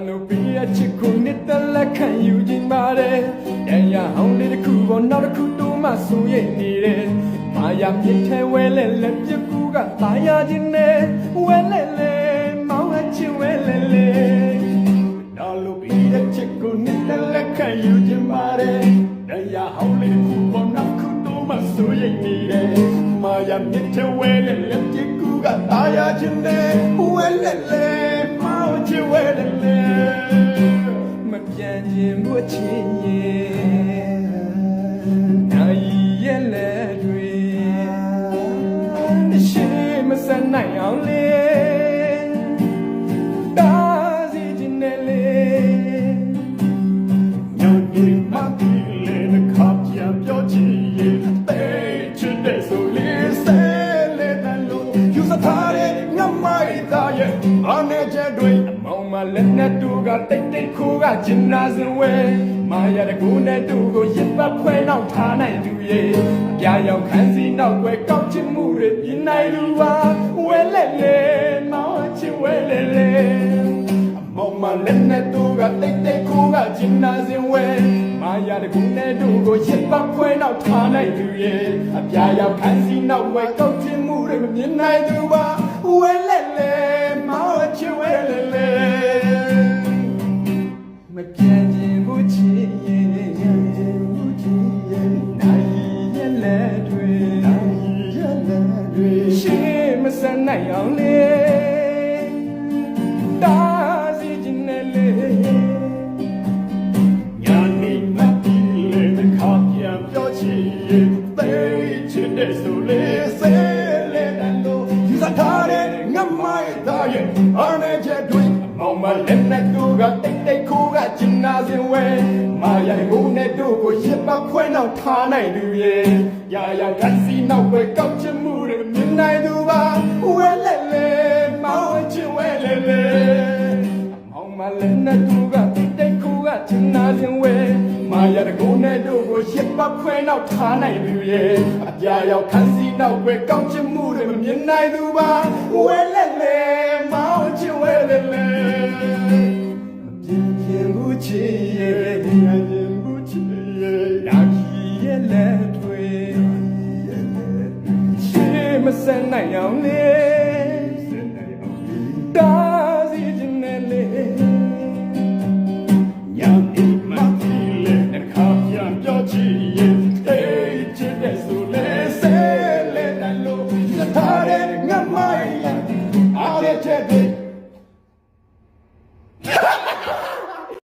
လိုပြီးရချစ်ကိုနှစ်သက်လက်ခံယူခြင်းပါတယ်ရန်ရအောင်လေးတစ်ခုပေါ်နောက်တစ်ခုတိုးမှဆိုရနေတယ်မာယာမြစ်ထဲဝဲလဲလက်ပြကူကတာယာခြင်းနဲ့ဝဲလဲလဲမောင်းအချင်းဝဲလဲလဲလိုပြီးရချစ်ကိုနှစ်သက်လက်ခံယူခြင်းပါတယ်ရန်ရအောင်လေးတစ်ခုပေါ်နောက်တစ်ခုတိုးမှဆိုရနေတယ်မာယာမြစ်ထဲဝဲလဲလက်ပြကူကတာယာခြင်းနဲ့ဝဲလဲလဲချစ်ဝဲတယ်လေမပြန်ခြင်းဘူးချစ်ရဲ့နိုင်ရဲ့လေတွေရှိမစနိုင်အောင်လေတာစီခြင်းနဲ့လေညောင်ဒီမပီလေနခပ်ချင်ပြောချင်ရဲ့တဲ့ချစ်တဲ့ဆိုလေးဆဲလေတန်လို့ယူစထားတဲ့ငမိုက်သားရဲ့အနေချက်တွေမလက်နဲ့တူကတိတ်တိတ်ခိုးကကျင်နာစင်ဝဲမာရတဲ့ကိုနဲ့တူကိုရစ်ပတ်ဖွဲနောက်ထားနိုင်သူရဲ့အပြာရောက်ခန်းစီနောက်ွယ်ကောက်ချင်မှုတွေပြင်းနိုင်သူပါဝဲလက်လေမောင်းချင်ဝဲလေလေအမလက်နဲ့တူကတိတ်တိတ်ခိုးကကျင်နာစင်ဝဲမာရတဲ့ကိုနဲ့တူကိုရစ်ပတ်ဖွဲနောက်ထားနိုင်သူရဲ့အပြာရောက်ခန်းစီနောက်ွယ်ကောက်ချင်မှုတွေမမြင်နိုင်သူပါဝဲလက်လေမောင်းချင်ဝဲလေလေမပြန်ခြင်းဘူးချစ်ရဲ့နိုင်ရဲ့လက်တွေရှိမစနိုင်အောင်လေတာစီခြင်းနဲ့လေညာနေမတီးလေတစ်ခါပြန်ပြောချင်ရဲ့သိချင်တဲ့ဆိုလေဆဲလေတန်လို့ယူစားထားတဲ့ငမိုက်သားရဲ့အနေချက်တွေမောင်မလက်နဲ့တူကတိတ်တိတ်ခိုးကကျင်နာစင်ဝဲမာရတဲ့ကိုနဲ့တို့ကိုရစ်ပတ်ခွဲနောက်ထားနိုင်သူရဲ့ရာရာကစီနောက်ပဲကောက်ချင်မှုတွေမြင်နိုင်သူပါဝဲလဲလဲမောင်ချင်ဝဲလဲလဲမောင်မလက်နဲ့တူကတိတ်တိတ်ခိုးကကျင်နာစင်ဝဲမာရတဲ့ကိုနဲ့တို့ကိုရစ်ပတ်ခွဲနောက်ထားနိုင်သူရဲ့အပြာရောက်ခန်းစီနောက်ပဲကောက်ချင်မှုတွေမြင်နိုင်သူပါဝဲလဲလဲ